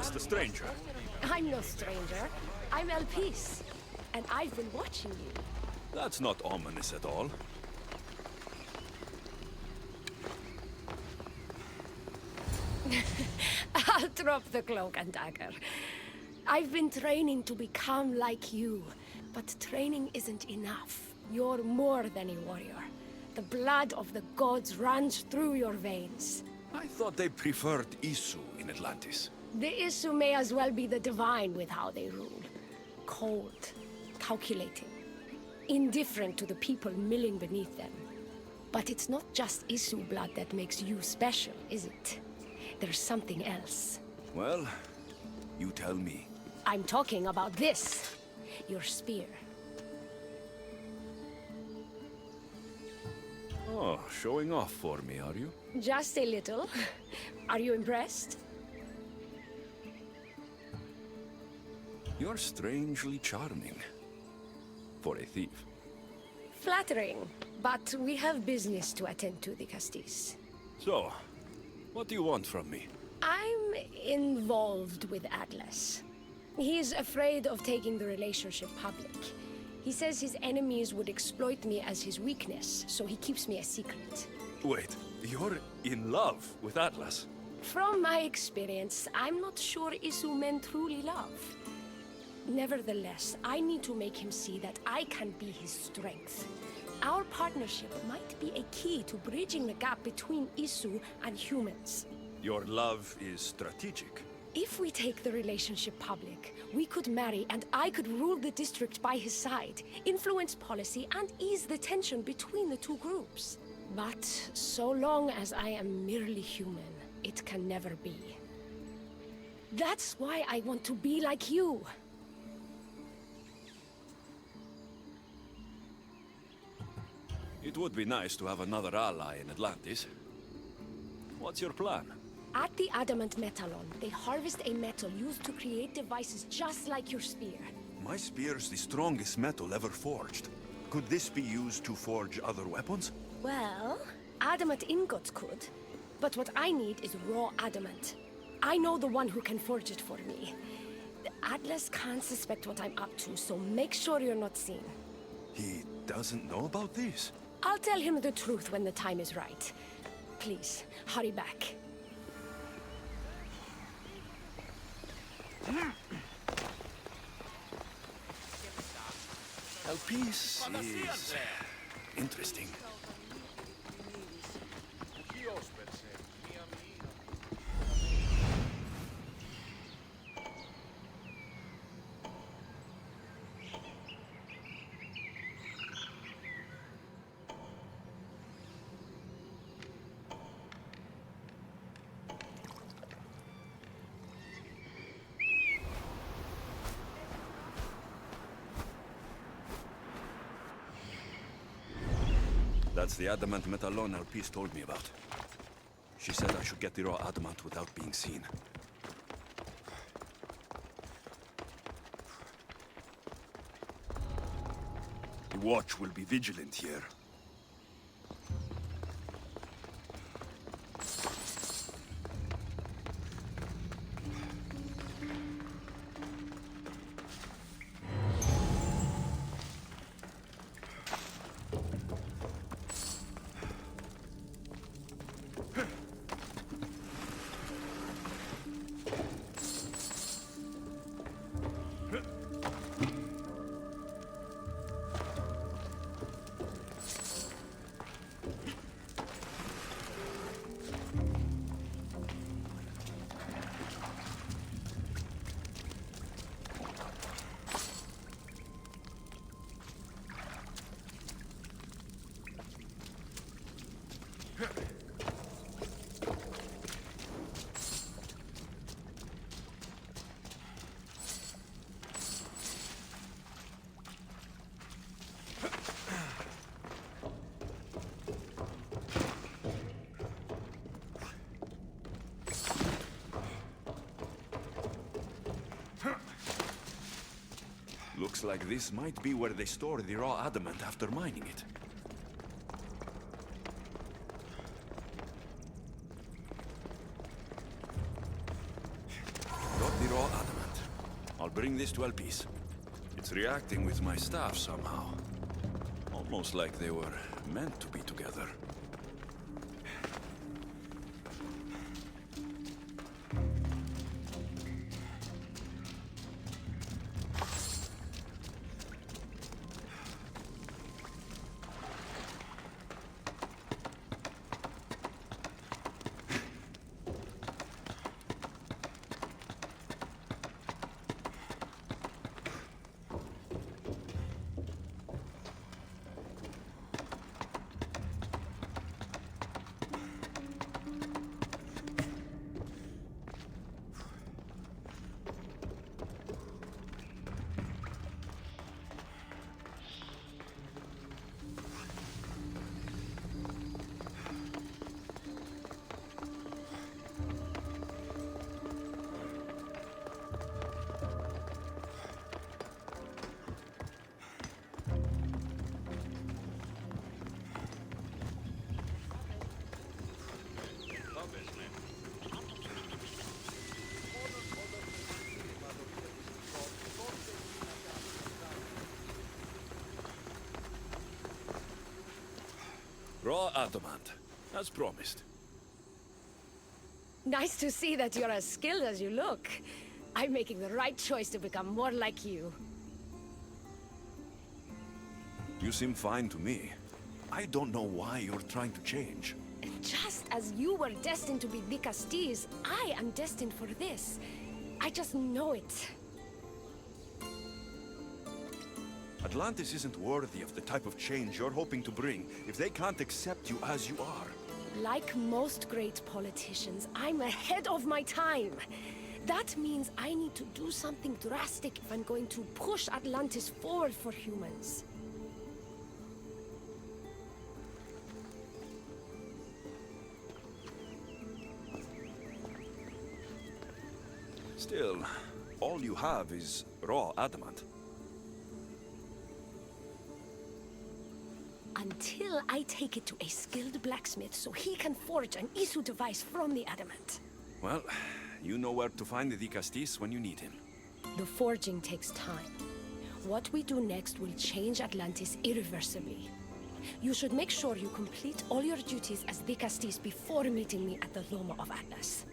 just a stranger. I'm no stranger. I'm Elpis, and I've been watching you. That's not ominous at all. I'll drop the cloak and dagger. I've been training to become like you, but training isn't enough. You're more than a warrior. The blood of the gods runs through your veins. I thought they preferred Isu in Atlantis. The Isu may as well be the divine with how they rule. Cold, calculating, indifferent to the people milling beneath them. But it's not just Isu blood that makes you special, is it? There's something else. Well, you tell me. I'm talking about this. Your spear. Oh, showing off for me, are you? Just a little. Are you impressed? You're strangely charming. For a thief. Flattering, but we have business to attend to, the Castis. So, what do you want from me? I'm involved with Atlas. He's afraid of taking the relationship public. He says his enemies would exploit me as his weakness, so he keeps me a secret. Wait, you're in love with Atlas? From my experience, I'm not sure Isu men truly love. Nevertheless, I need to make him see that I can be his strength. Our partnership might be a key to bridging the gap between Isu and humans. Your love is strategic. If we take the relationship public, we could marry and I could rule the district by his side, influence policy and ease the tension between the two groups. But so long as I am merely human, it can never be. That's why I want to be like you. It would be nice to have another ally in Atlantis. What's your plan? At the Adamant Metallon, they harvest a metal used to create devices just like your spear. My spear's the strongest metal ever forged. Could this be used to forge other weapons? Well, adamant ingots could. But what I need is raw adamant. I know the one who can forge it for me. The Atlas can't suspect what I'm up to, so make sure you're not seen. He doesn't know about this? I'll tell him the truth when the time is right. Please, hurry back. Elpis is interesting. That's the adamant metallon Elpis told me about. She said I should get the raw adamant without being seen. The watch will be vigilant here. Looks like this might be where they store the raw adamant after mining it. Got bring this to Alpice. It's reacting with my staff somehow. Almost like they were meant to be together. Raw adamant, as promised. Nice to see that you're as skilled as you look. I'm making the right choice to become more like you. You seem fine to me. I don't know why you're trying to change. Just as you were destined to be Vicastis, I am destined for this. I just know it. Atlantis isn't worthy of the type of change you're hoping to bring if they can't accept you as you are. Like most great politicians, I'm ahead of my time. That means I need to do something drastic if I'm going to push Atlantis forward for humans. Still, all you have is raw adamant. Until I take it to a skilled blacksmith so he can forge an Isu device from the adamant. Well, you know where to find the Castis when you need him. The forging takes time. What we do next will change Atlantis irreversibly. You should make sure you complete all your duties as Vicastis before meeting me at the Loma of Atlas.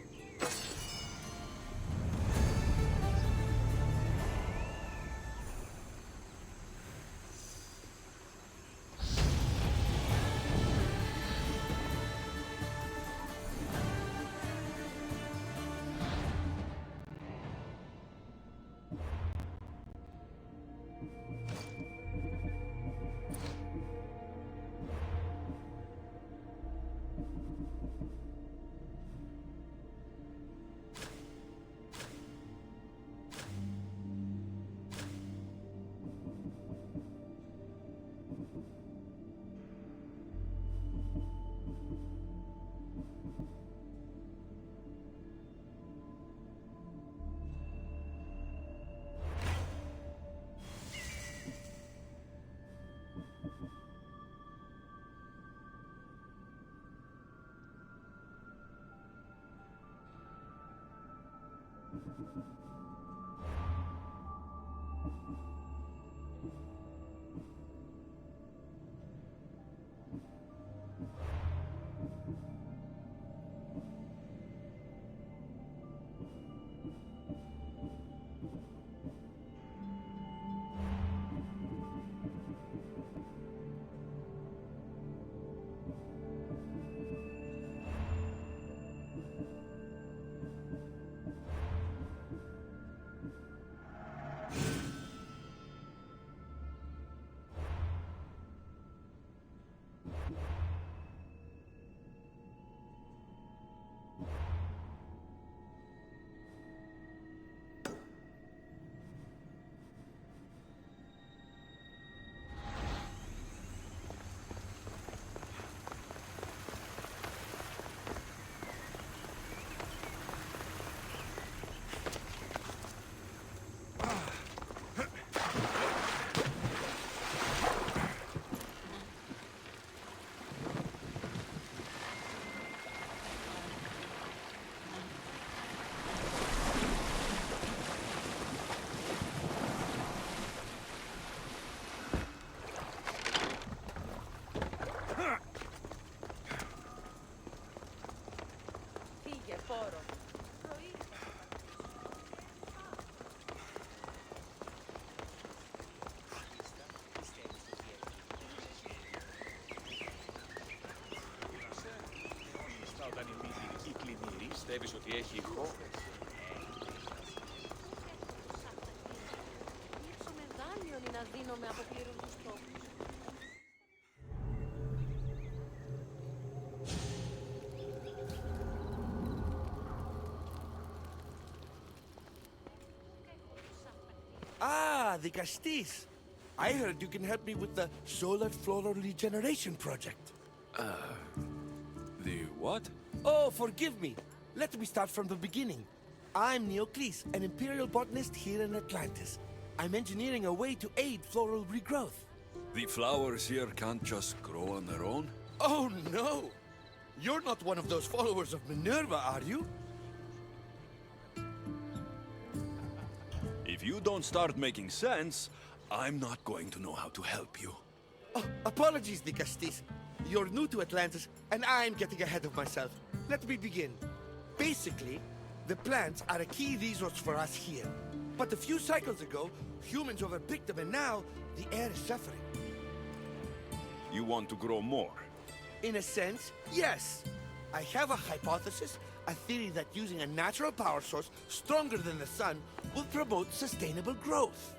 Πιστεύεις ότι έχει ηχό? με δάνειον να δίνω με αποκλήρωτους τόπους. Ah, δικαστής. I heard you can help me with the solar floral regeneration project. The what? Oh, forgive me. Let me start from the beginning. I'm Neocles, an imperial botanist here in Atlantis. I'm engineering a way to aid floral regrowth. The flowers here can't just grow on their own? Oh, no! You're not one of those followers of Minerva, are you? If you don't start making sense, I'm not going to know how to help you. Oh, apologies, Nikastis. You're new to Atlantis, and I'm getting ahead of myself. Let me begin. Basically, the plants are a key resource for us here. But a few cycles ago, humans overpicked them, and now the air is suffering. You want to grow more? In a sense, yes. I have a hypothesis, a theory that using a natural power source stronger than the sun will promote sustainable growth.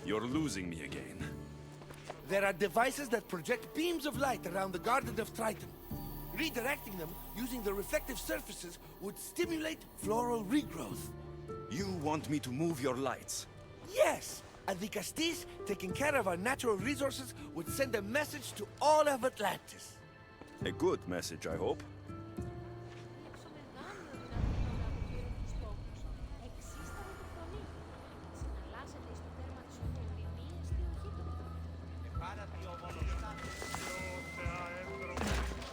You're losing me again. There are devices that project beams of light around the Garden of Triton. Redirecting them using the reflective surfaces would stimulate floral regrowth. You want me to move your lights? Yes! And the Castis, taking care of our natural resources, would send a message to all of Atlantis. A good message, I hope.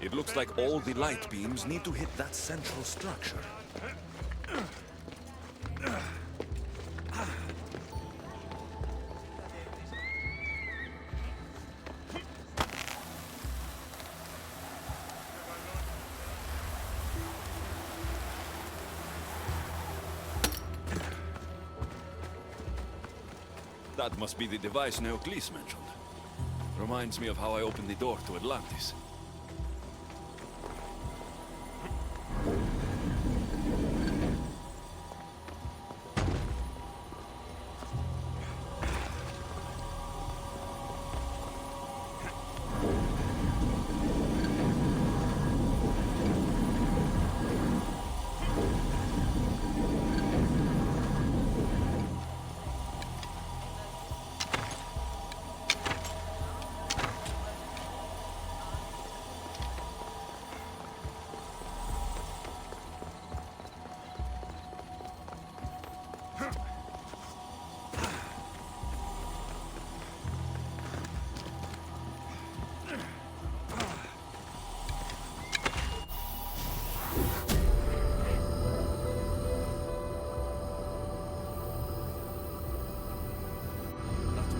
It looks like all the light beams need to hit that central structure. That must be the device Neocles mentioned. Reminds me of how I opened the door to Atlantis.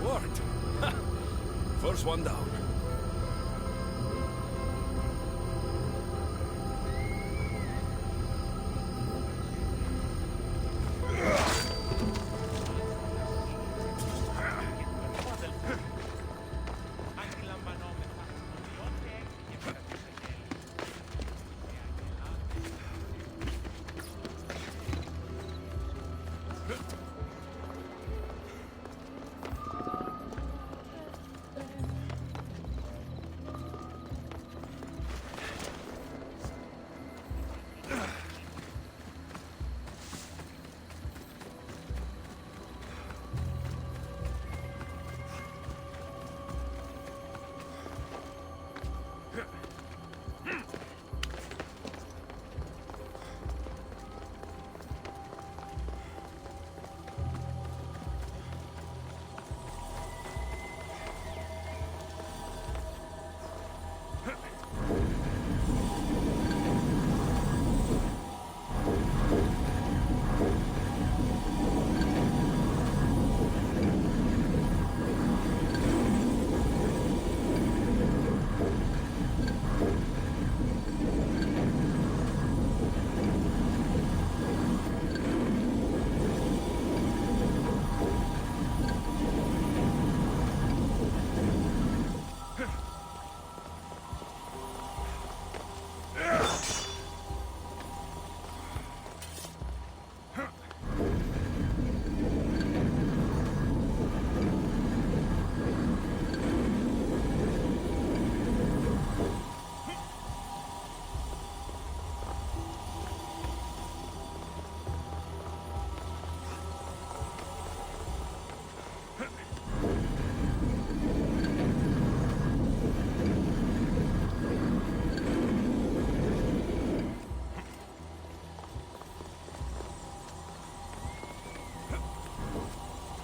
Worked. First one down.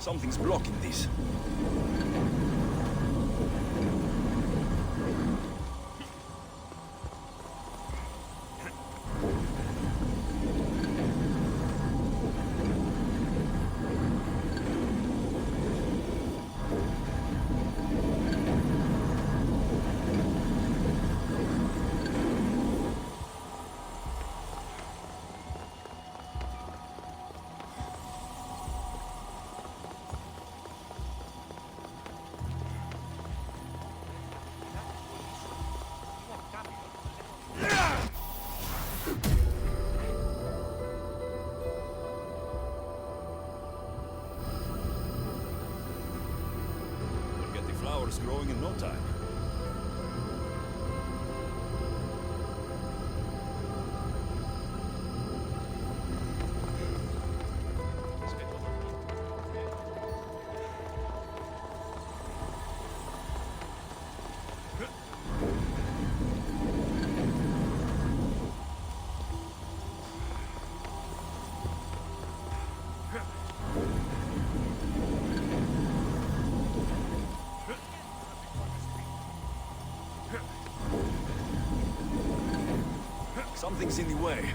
Something's blocking this. We'll get the flowers growing in no time. Something's in the way.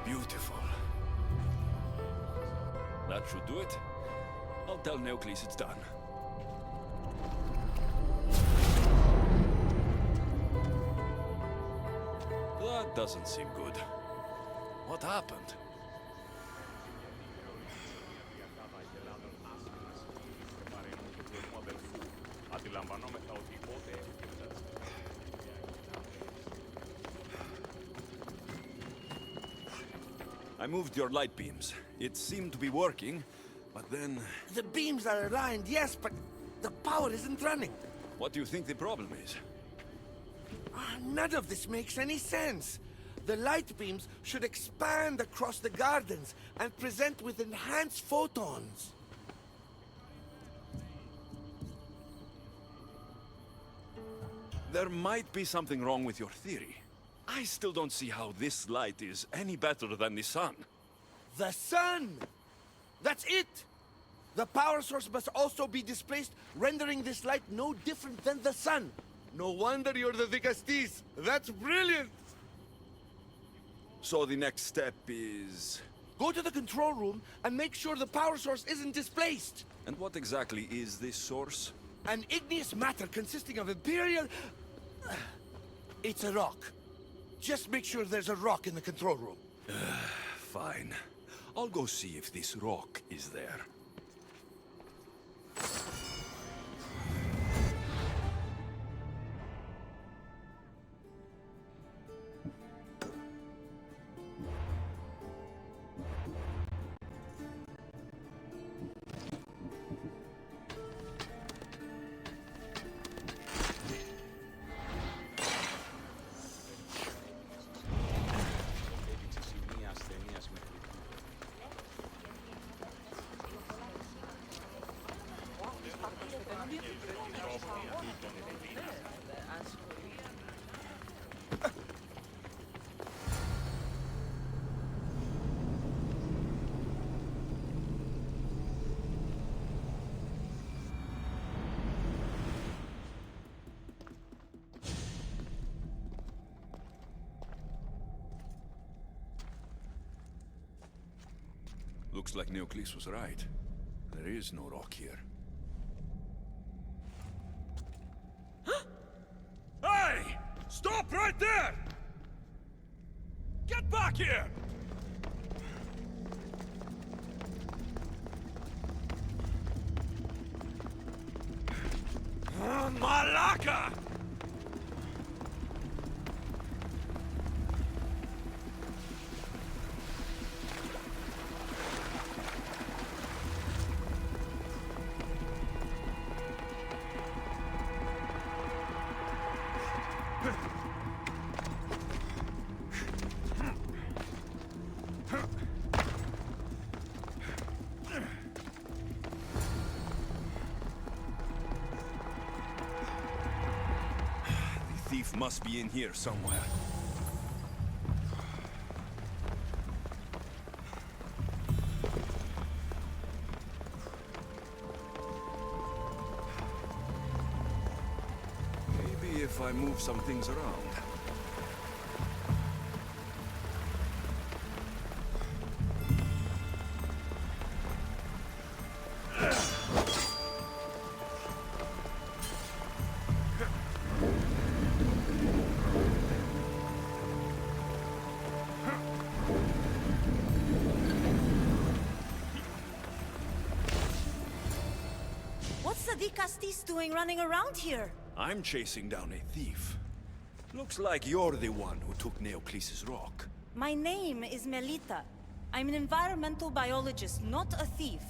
Beautiful. That should do it. I'll tell Neocles it's done. That doesn't seem good. What happened? I moved your light beams. It seemed to be working, but then... The beams are aligned, yes, but the power isn't running. What do you think the problem is? None of this makes any sense. The light beams should expand across the gardens and present with enhanced photons. There might be something wrong with your theory. I still don't see how this light is any better than the sun. The sun! That's it! The power source must also be displaced, rendering this light no different than the sun. No wonder you're the Vicastis. That's brilliant! So the next step is... Go to the control room and make sure the power source isn't displaced. And what exactly is this source? An igneous matter consisting of Imperial... It's a rock. Just make sure there's a rock in the control room. Fine. I'll go see if this rock is there. Looks like Neocles was right. There is no rock here. Hey! Right there! Get back here! Malaka! The thief must be in here somewhere. Maybe if I move some things around. What's the Castis doing running around here? I'm chasing down a thief. Looks like you're the one who took Neocles' rock. My name is Melita. I'm an environmental biologist, not a thief.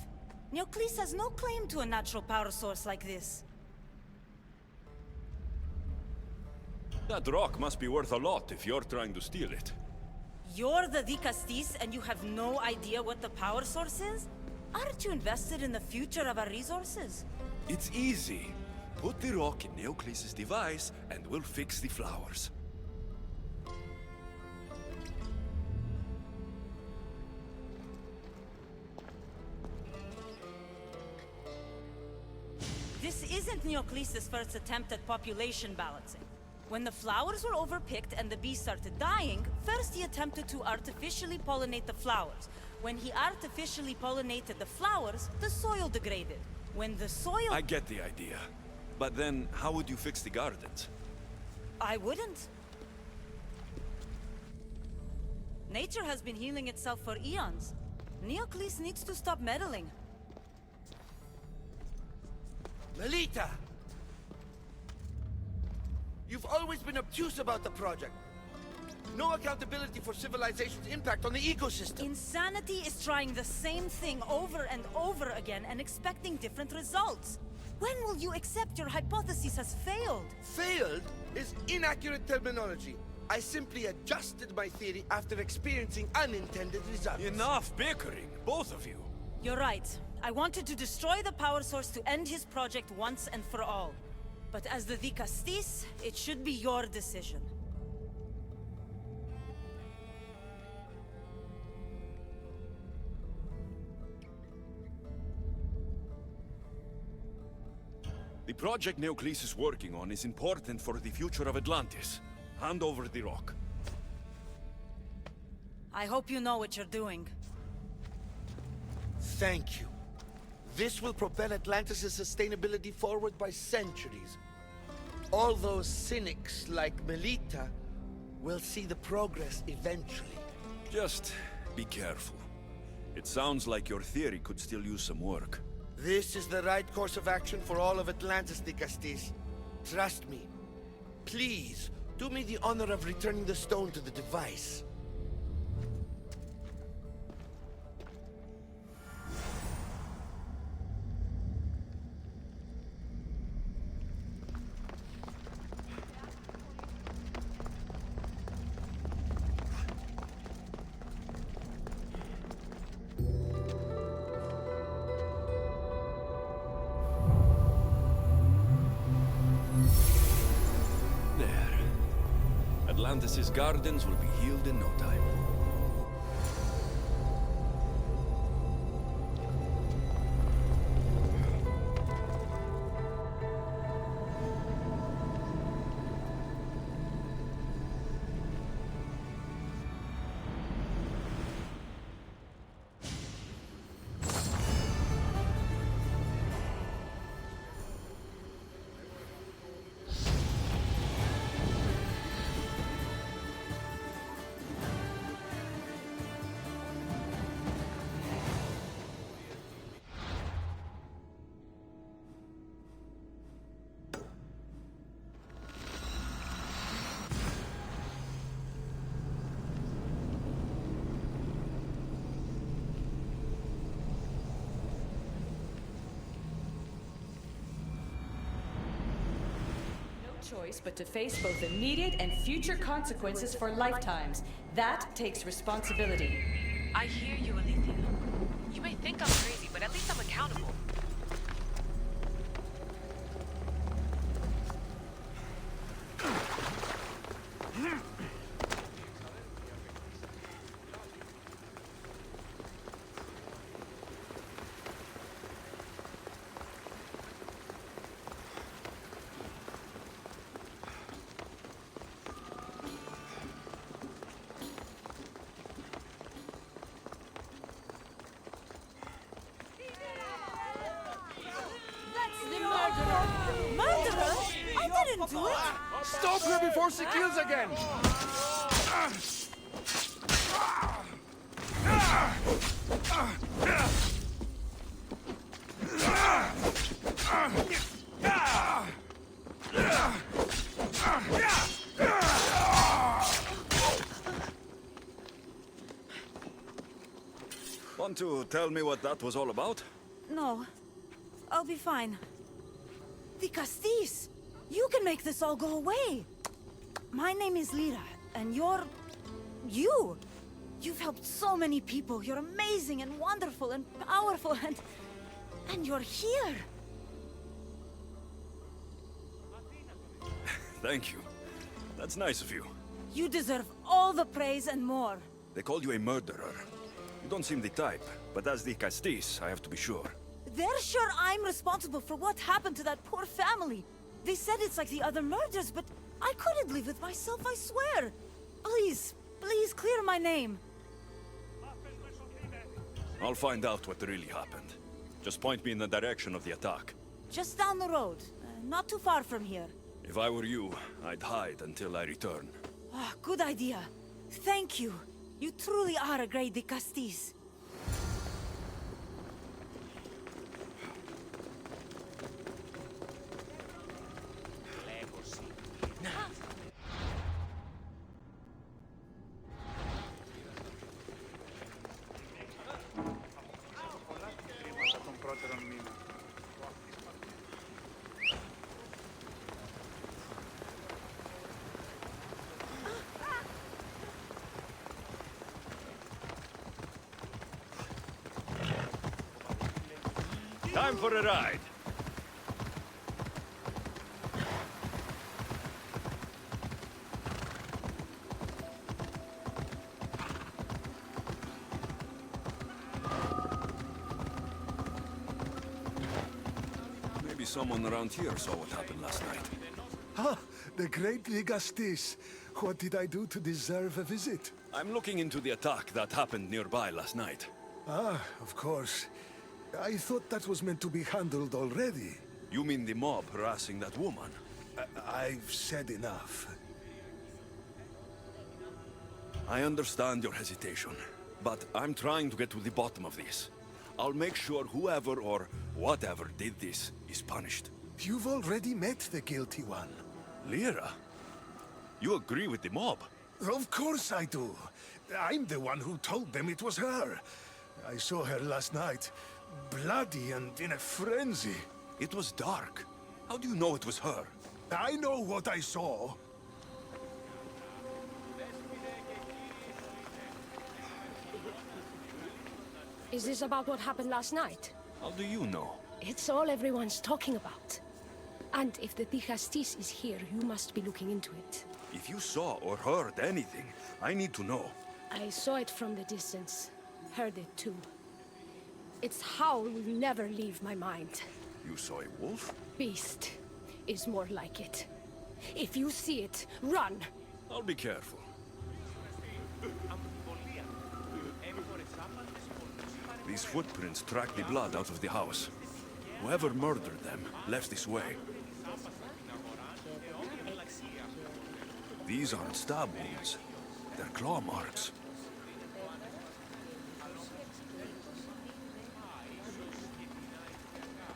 Neocles has no claim to a natural power source like this. That rock must be worth a lot if you're trying to steal it. You're the Castis and you have no idea what the power source is? Aren't you invested in the future of our resources? It's easy. Put the rock in Neocles' device, and we'll fix the flowers. This isn't Neocles' first attempt at population balancing. When the flowers were overpicked and the bees started dying, first he attempted to artificially pollinate the flowers. When he artificially pollinated the flowers, the soil degraded. When the soil... I get the idea. But then, how would you fix the gardens? I wouldn't. Nature has been healing itself for eons. Neocles needs to stop meddling. Melita! You've always been obtuse about the project. No accountability for civilization's impact on the ecosystem. Insanity is trying the same thing over and over again and expecting different results. When will you accept your hypothesis has failed? Failed is inaccurate terminology. I simply adjusted my theory after experiencing unintended results. Enough bickering, both of you. You're right. I wanted to destroy the power source to end his project once and for all. But as the Castis, it should be your decision. The project Neocles is working on is important for the future of Atlantis. Hand over the rock. I hope you know what you're doing. Thank you. This will propel Atlantis' sustainability forward by centuries. All those cynics like Melita will see the progress eventually. Just be careful. It sounds like your theory could still use some work. This is the right course of action for all of Atlantis, Castis. Trust me. Please, do me the honor of returning the stone to the device. Atlantis' gardens will be healed in no time. choice but to face both immediate and future consequences for lifetimes. That takes responsibility. I hear you, Alethea. You may think I'm crazy, but at least I'm accountable. Murderer? I didn't do it! Stop her before she kills again! Want to tell me what that was all about? No. I'll be fine. The Castis! You can make this all go away! My name is Lyra, and you're... you! You've helped so many people. You're amazing and wonderful and powerful and... you're here! Thank you. That's nice of you. You deserve all the praise and more. They called you a murderer. You don't seem the type, but as the Castis, I have to be sure. They're sure I'm responsible for what happened to that poor family. They said it's like the other murders, but I couldn't live with myself, I swear. Please, please clear my name. I'll find out what really happened. Just point me in the direction of the attack. Just down the road, not too far from here. If I were you, I'd hide until I return. Ah, good idea. Thank you. You truly are a great Castis. Time for a ride. Maybe someone around here saw what happened last night. Ah, the great Ligastis. What did I do to deserve a visit? I'm looking into the attack that happened nearby last night. Ah, of course. I thought that was meant to be handled already. You mean the mob harassing that woman? I've said enough. I understand your hesitation, but I'm trying to get to the bottom of this. I'll make sure whoever or whatever did this is punished. You've already met the guilty one. Lyra? You agree with the mob? Of course I do. I'm the one who told them it was her. I saw her last night, bloody and in a frenzy. It was dark. How do you know it was her? I know what I saw. Is this about what happened last night? How do you know? It's all everyone's talking about. And if the Dicastis is here, you must be looking into it. If you saw or heard anything, I need to know. I saw it from the distance. Heard it too. Its howl will never leave my mind. You saw a wolf? Beast is more like it. If you see it, run! I'll be careful. These footprints track the blood out of the house. Whoever murdered them left this way. These aren't stab wounds. They're claw marks.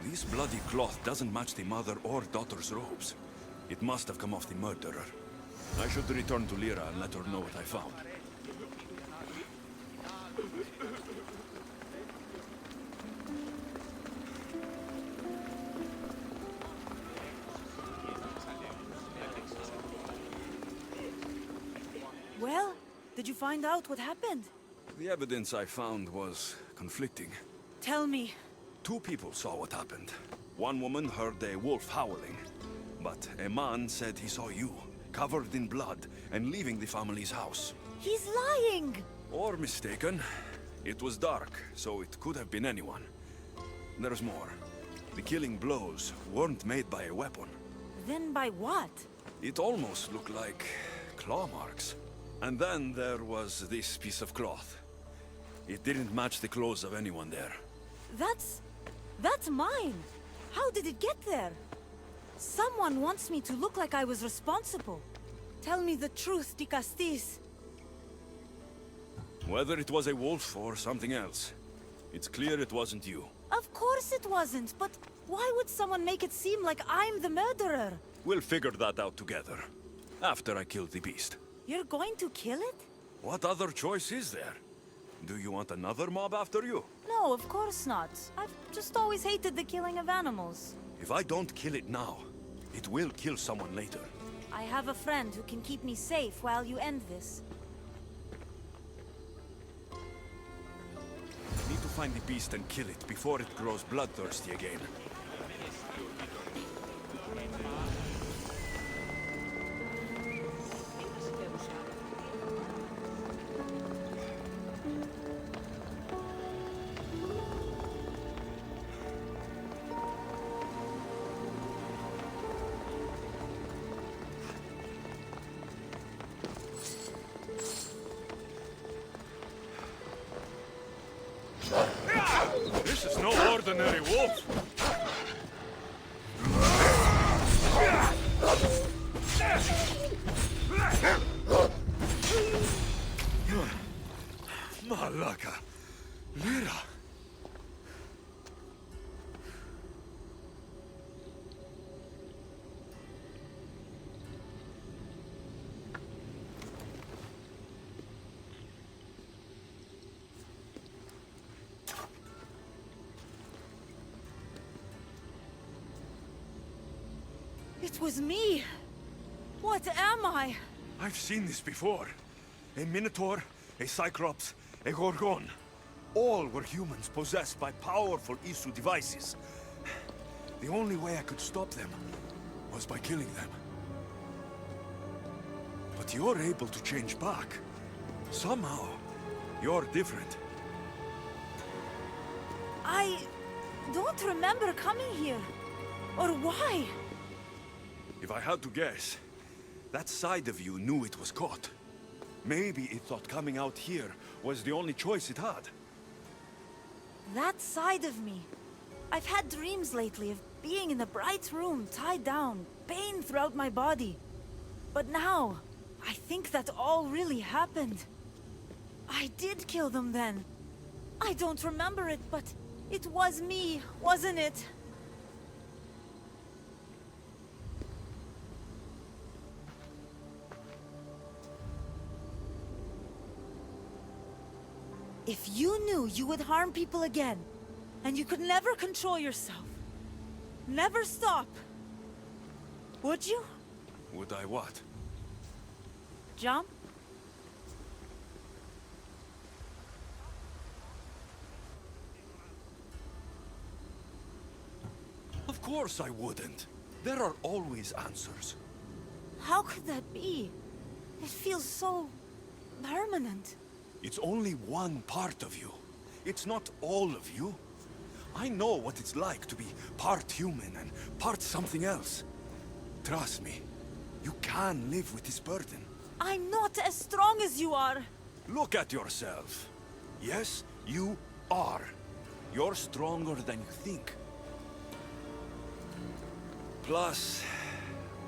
This bloody cloth doesn't match the mother or daughter's robes. It must have come off the murderer. I should return to Lyra and let her know what I found. Did you find out what happened? The evidence I found was conflicting. Tell me. 2 people saw what happened. One woman heard a wolf howling, but a man said he saw you, covered in blood, and leaving the family's house. He's lying! Or mistaken. It was dark, so it could have been anyone. There's more. The killing blows weren't made by a weapon. Then by what? It almost looked like claw marks. And then there was this piece of cloth. It didn't match the clothes of anyone there. That's mine! How did it get there? Someone wants me to look like I was responsible. Tell me the truth, Di Castis. Whether it was a wolf or something else, it's clear it wasn't you. Of course it wasn't, but why would someone make it seem like I'm the murderer? We'll figure that out together, after I kill the beast. You're going to kill it? What other choice is there? Do you want another mob after you? No, of course not. I've just always hated the killing of animals. If I don't kill it now, it will kill someone later. I have a friend who can keep me safe while you end this. Need to find the beast and kill it before it grows bloodthirsty again. This is no ordinary wolf! Malaka! Lyra! It was me! What am I? I've seen this before. A Minotaur, a Cyclops, a Gorgon. All were humans possessed by powerful Isu devices. The only way I could stop them was by killing them. But you're able to change back. Somehow, you're different. I don't remember coming here. Or why? If I had to guess, that side of you knew it was caught. Maybe it thought coming out here was the only choice it had. That side of me. I've had dreams lately of being in a bright room, tied down, pain throughout my body. But now, I think that all really happened. I did kill them then. I don't remember it, but it was me, wasn't it? If you knew you would harm people again, and you could never control yourself, never stop, would you? Would I what? Jump? Of course I wouldn't. There are always answers. How could that be? It feels so permanent. It's only one part of you. It's not all of you. I know what it's like to be part human and part something else. Trust me, you can live with this burden. I'm not as strong as you are. Look at yourself. Yes, you are. You're stronger than you think. Plus,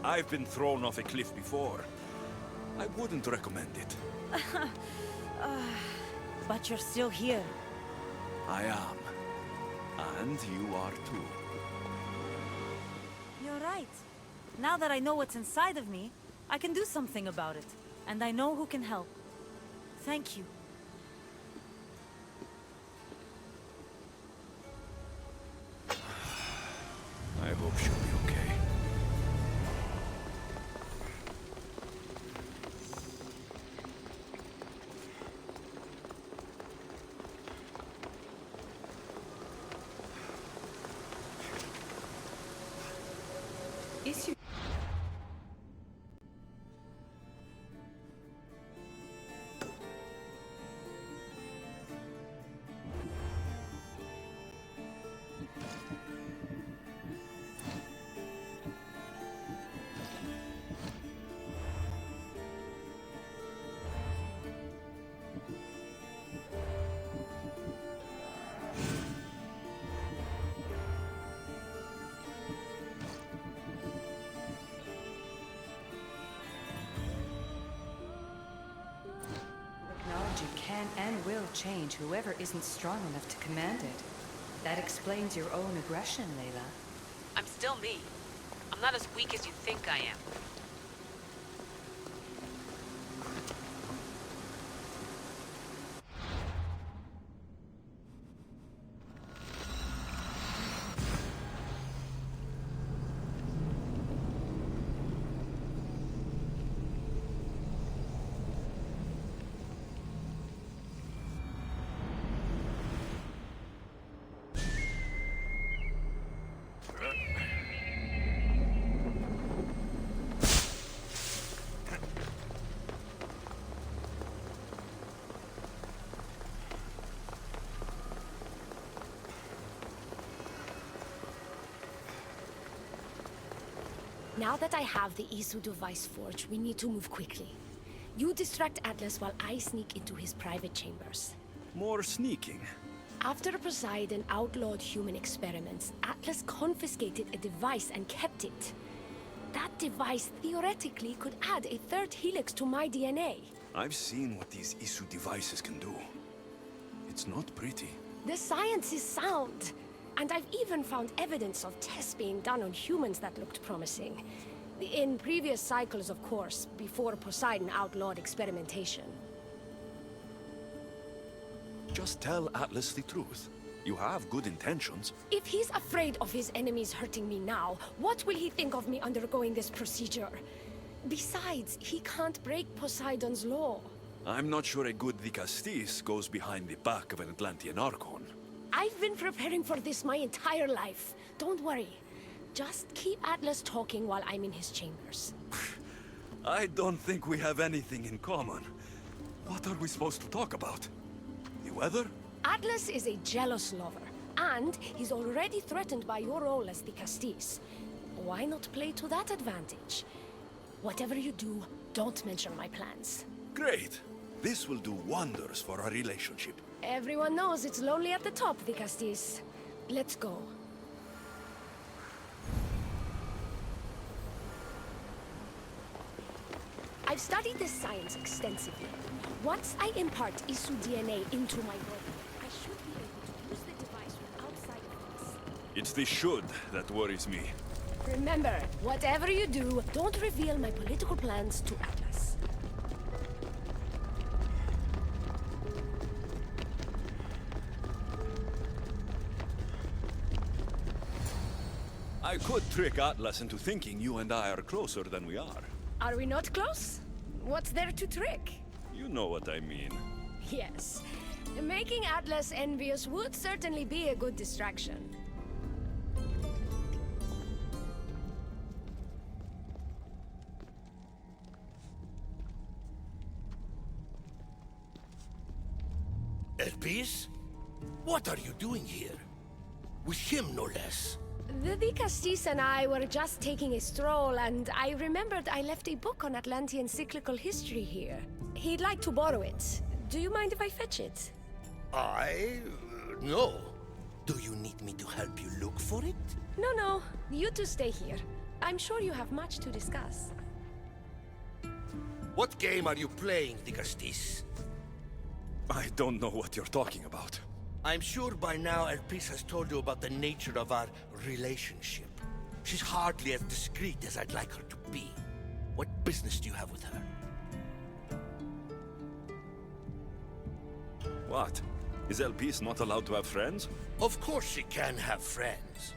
I've been thrown off a cliff before. I wouldn't recommend it. But you're still here. I am. And you are too. You're right. Now that I know what's inside of me, I can do something about it. And I know who can help. Thank you. I hope she'll be okay. can and will change whoever isn't strong enough to command it. That explains your own aggression, Layla. I'm still me. I'm not as weak as you think I am. Now that I have the Isu device forged, we need to move quickly. You distract Atlas while I sneak into his private chambers. More sneaking. After Poseidon outlawed human experiments, Atlas confiscated a device and kept it. That device theoretically could add a third helix to my DNA. I've seen what these Isu devices can do. It's not pretty. The science is sound. And I've even found evidence of tests being done on humans that looked promising. In previous cycles, of course, before Poseidon outlawed experimentation. Just tell Atlas the truth. You have good intentions. If he's afraid of his enemies hurting me now, what will he think of me undergoing this procedure? Besides, he can't break Poseidon's law. I'm not sure a good Dicastis goes behind the back of an Atlantean Archon. I've been preparing for this my entire life. Don't worry. Just keep Atlas talking while I'm in his chambers. I don't think we have anything in common. What are we supposed to talk about? The weather? Atlas is a jealous lover, and he's already threatened by your role as the Castis. Why not play to that advantage? Whatever you do, don't mention my plans. Great. This will do wonders for our relationship. Everyone knows it's lonely at the top, the Castis. Let's go. I've studied this science extensively. Once I impart Isu DNA into my body, I should be able to use the device without side effects. It's the should that worries me. Remember, whatever you do, don't reveal my political plans to Atlas. I could trick Atlas into thinking you and I are closer than we are. Are we not close? What's there to trick? You know what I mean. Yes. Making Atlas envious would certainly be a good distraction. Elpis? What are you doing here? With him, no less. The Castis and I were just taking a stroll, and I remembered I left a book on Atlantean cyclical history here. He'd like to borrow it. Do you mind if I fetch it? No. Do you need me to help you look for it? No. You two stay here. I'm sure you have much to discuss. What game are you playing, Dicastis? I don't know what you're talking about. I'm sure by now Elpis has told you about the nature of our relationship. She's hardly as discreet as I'd like her to be. What business do you have with her? What? Is Elpis not allowed to have friends? Of course she can have friends.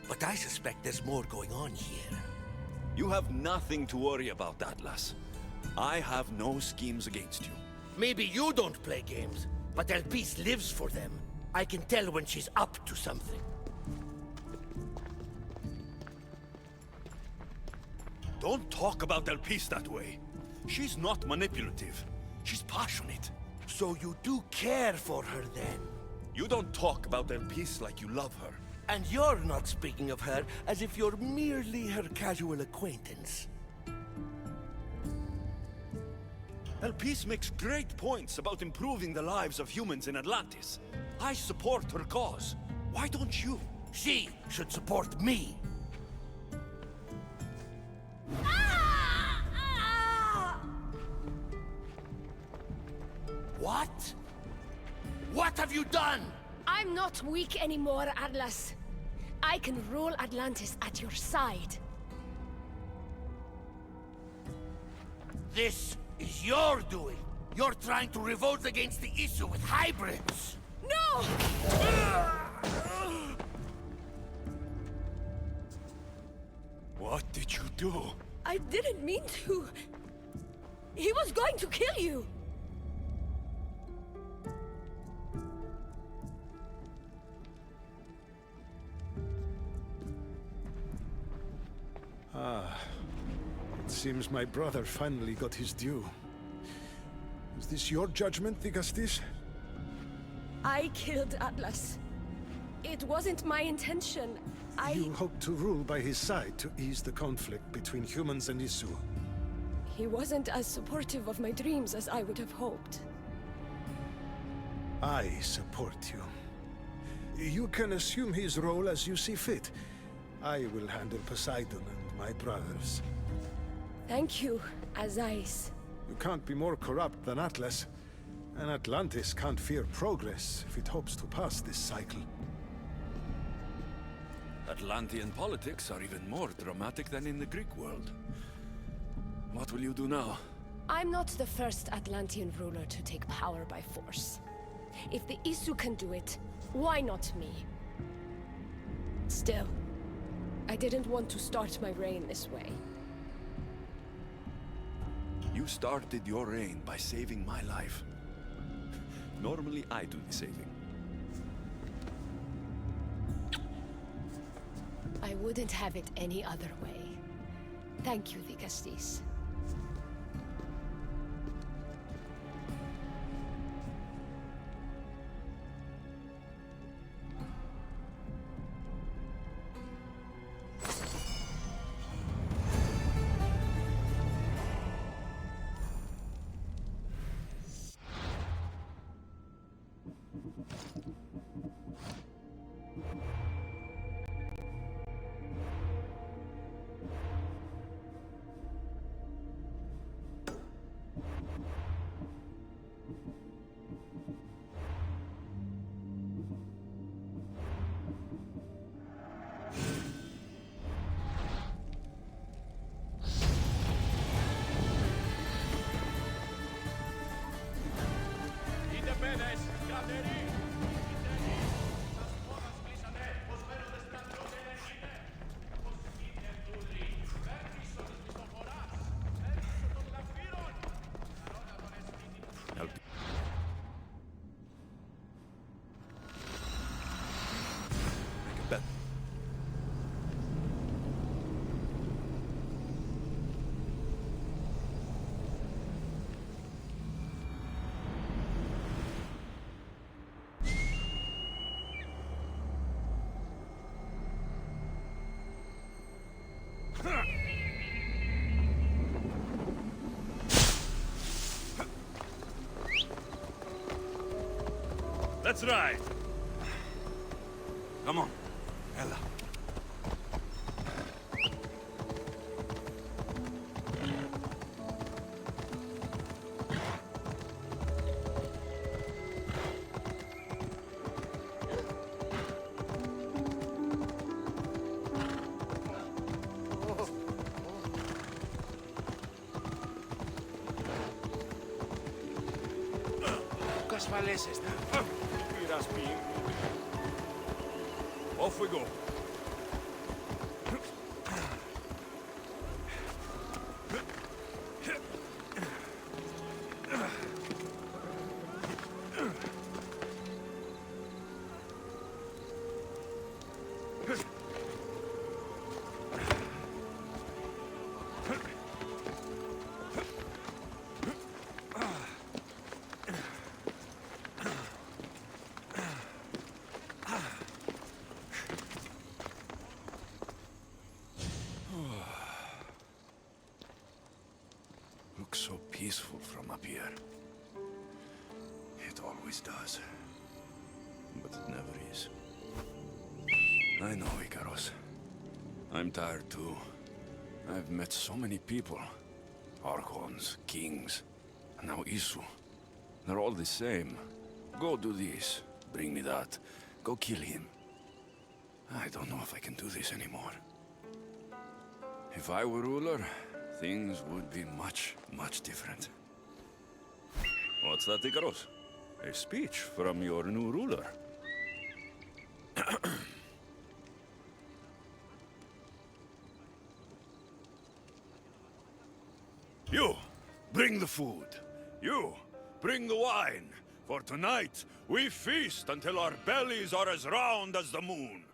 But I suspect there's more going on here. You have nothing to worry about, Atlas. I have no schemes against you. Maybe you don't play games, but Elpis lives for them. I can tell when she's up to something. Don't talk about Elpis that way. She's not manipulative. She's passionate. So you do care for her then? You don't talk about Elpis like you love her. And you're not speaking of her as if you're merely her casual acquaintance. Elpis makes great points about improving the lives of humans in Atlantis. I support her cause. Why don't you? She should support me. What? What have you done? I'm not weak anymore, Atlas. I can rule Atlantis at your side. This is your doing. You're trying to revolt against the issue with hybrids. No! What did you do? I didn't mean to. He was going to kill you. It seems my brother finally got his due. Is this your judgment, Digastis? I killed Atlas. It wasn't my intention. You hoped to rule by his side to ease the conflict between humans and Isu. He wasn't as supportive of my dreams as I would have hoped. I support you. You can assume his role as you see fit. I will handle Poseidon and my brothers. Thank you, Azais. You can't be more corrupt than Atlas. And Atlantis can't fear progress if it hopes to pass this cycle. Atlantean politics are even more dramatic than in the Greek world. What will you do now? I'm not the first Atlantean ruler to take power by force. If the Isu can do it, why not me? Still, I didn't want to start my reign this way. You started your reign by saving my life. Normally, I do the saving. I wouldn't have it any other way. Thank you, Digastis. Let's ride! Come on, Ella. Ασφαλές está. Off we go. Looks so peaceful from up here. It always does. But it never is. I know, Icaros. I'm tired too. I've met so many people. Archons, kings, and now Isu. They're all the same. Go do this. Bring me that. Go kill him. I don't know if I can do this anymore. If I were ruler, things would be much, much different. What's that, Icaros? A speech from your new ruler. You, bring the food. You, bring the wine. For tonight, we feast until our bellies are as round as the moon.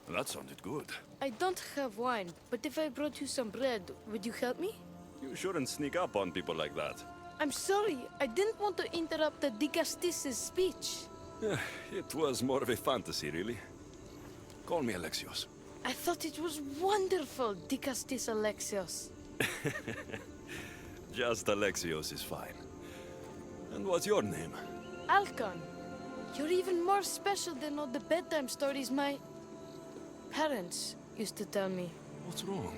That sounded good. I don't have wine, but if I brought you some bread, would you help me? You shouldn't sneak up on people like that. I'm sorry, I didn't want to interrupt the Dicastis' speech. It was more of a fantasy, really. Call me Alexios. I thought it was wonderful, Dicastis Alexios. Just Alexios is fine. And what's your name? Alcon, you're even more special than all the bedtime stories my parents used to tell me. What's wrong?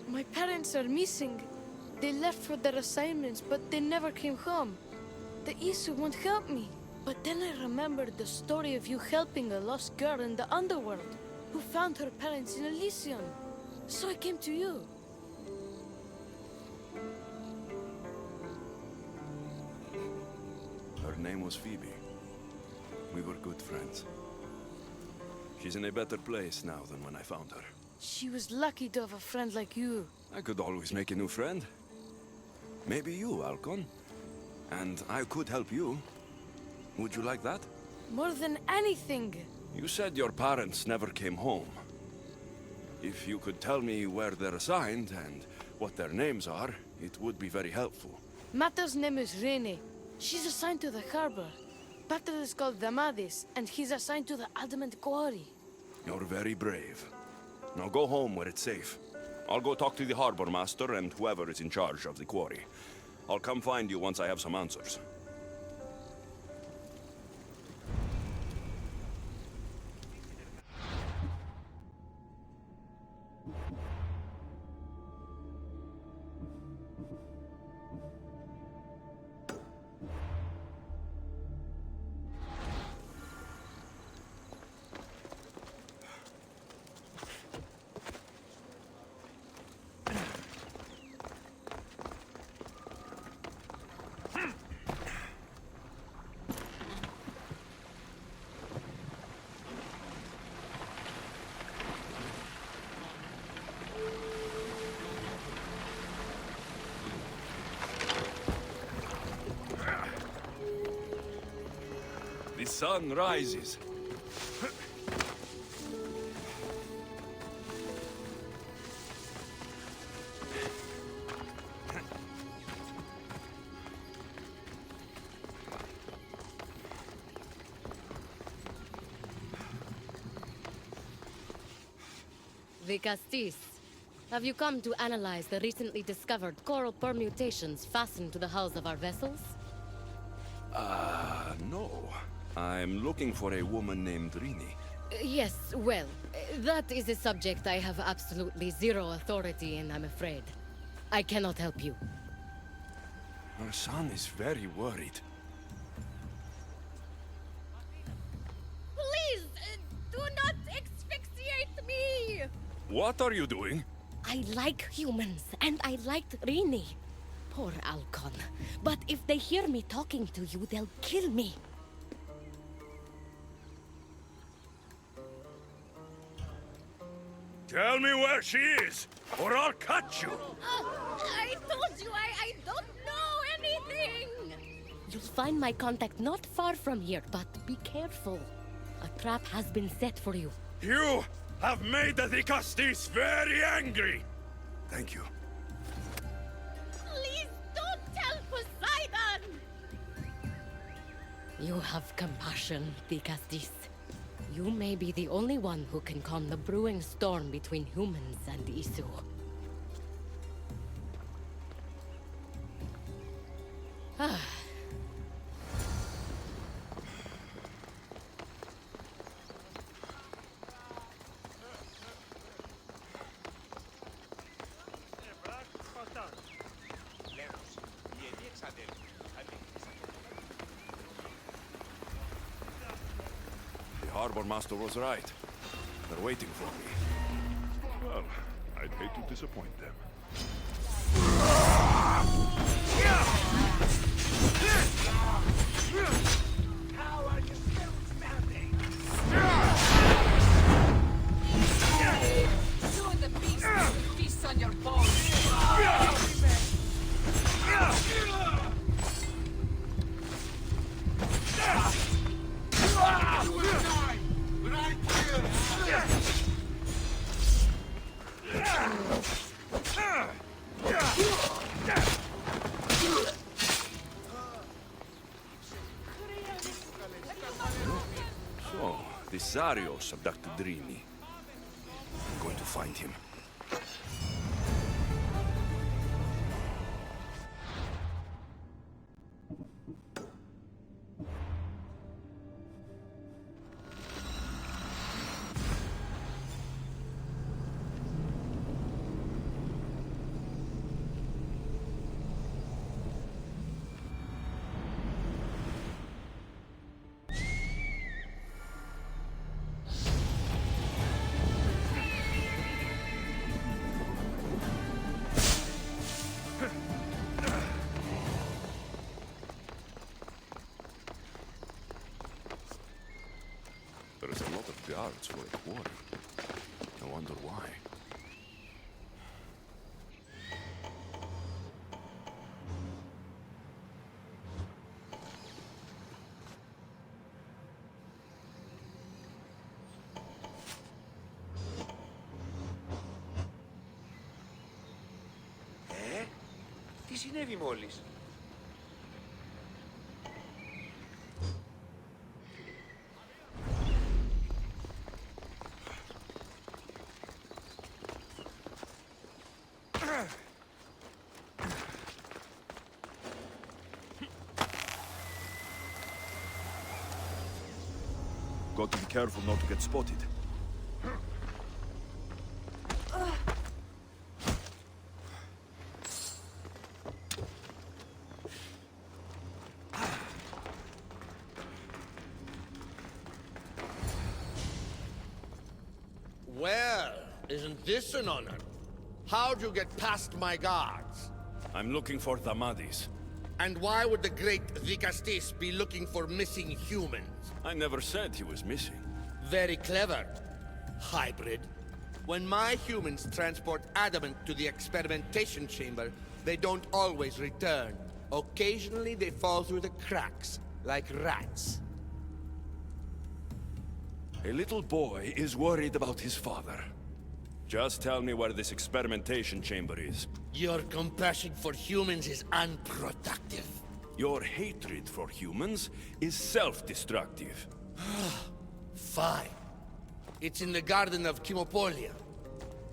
My parents are missing. They left for their assignments, but they never came home. The Isu won't help me. But then I remembered the story of you helping a lost girl in the underworld, who found her parents in Elysium. So I came to you. Her name was Phoebe. We were good friends. She's in a better place now than when I found her. She was lucky to have a friend like you. I could always make a new friend. Maybe you, Alcon. And I could help you. Would you like that? More than anything. You said your parents never came home. If you could tell me where they're assigned and what their names are, it would be very helpful. Mata's name is Rene. She's assigned to the harbor. Pater is called Damadis, and he's assigned to the Adamant Quarry. You're very brave. Now go home where it's safe. I'll go talk to the harbor master and whoever is in charge of the quarry. I'll come find you once I have some answers. The sun rises. Vicastis, have you come to analyze the recently discovered coral permutations fastened to the hulls of our vessels? No. I'm looking for a woman named Rini. Yes, well, that is a subject I have absolutely zero authority in, I'm afraid. I cannot help you. Her son is very worried. Please, do not asphyxiate me! What are you doing? I like humans, and I liked Rini. Poor Alcon. But if they hear me talking to you, they'll kill me. Tell me where she is, or I'll cut you! I told you I don't know anything! You'll find my contact not far from here, but be careful. A trap has been set for you. You have made the Dicastis very angry! Thank you. Please don't tell Poseidon! You have compassion, Dicastis. You may be the only one who can calm the brewing storm between humans and Isu. Harbor Master was right. They're waiting for me. Well, I'd hate to disappoint them. How are you still standing? You and the beast feast on your bones. So, the Zarios abducted Dreamy. I'm going to find him. There's a lot of guards for a quarry. I wonder why. Τι συνέβη μόλις? Got to be careful not to get spotted. Well, isn't this an honor? How'd you get past my guards? I'm looking for Damadis. And why would the great Vikastis be looking for missing humans? I never said he was missing. Very clever. Hybrid. When my humans transport adamant to the experimentation chamber, they don't always return. Occasionally they fall through the cracks, like rats. A little boy is worried about his father. Just tell me where this experimentation chamber is. Your compassion for humans is unproductive. Your hatred for humans is self-destructive. Fine. It's in the garden of Kimopolia.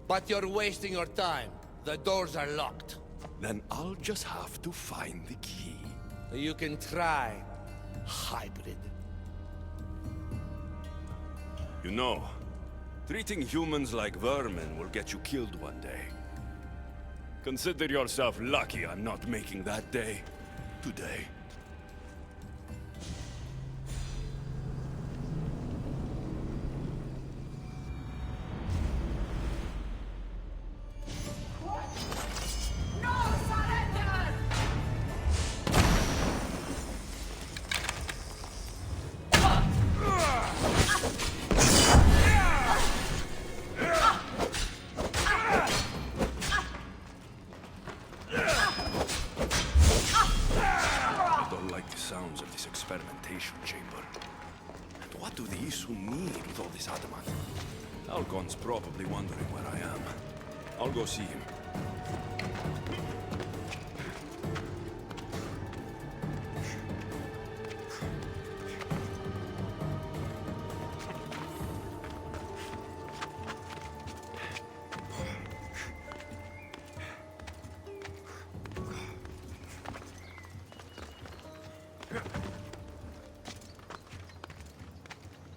But you're wasting your time. The doors are locked. Then I'll just have to find the key. You can try, hybrid. You know, treating humans like vermin will get you killed one day. Consider yourself lucky I'm not making that day today. Experimentation chamber. And what do the Isu need with all this adamant? Algon's probably wondering where I am. I'll go see him.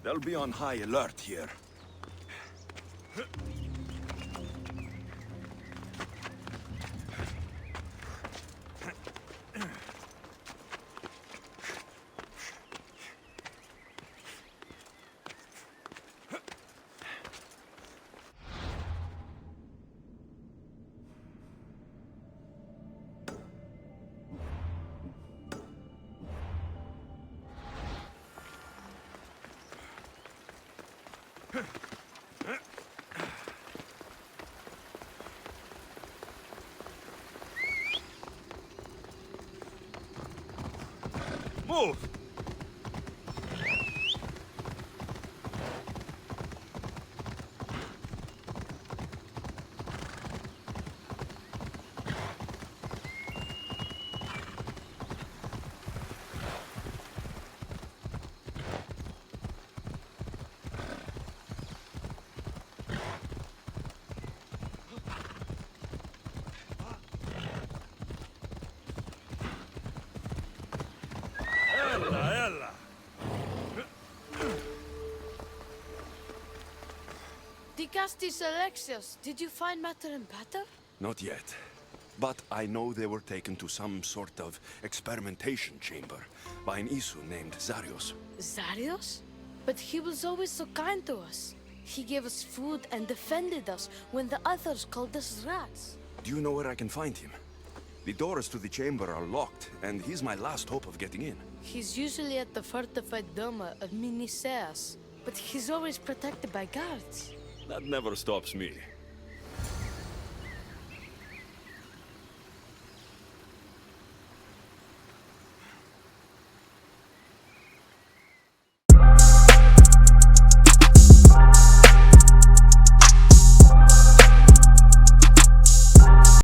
They'll be on high alert here. Move! Ella! Dicastis Alexios, did you find matter and batter? Not yet. But I know they were taken to some sort of experimentation chamber by an Isu named Zarios. Zarios? But he was always so kind to us. He gave us food and defended us when the others called us rats. Do you know where I can find him? The doors to the chamber are locked, and he's my last hope of getting in. He's usually at the fortified Doma of Miniseas, but he's always protected by guards. That never stops me.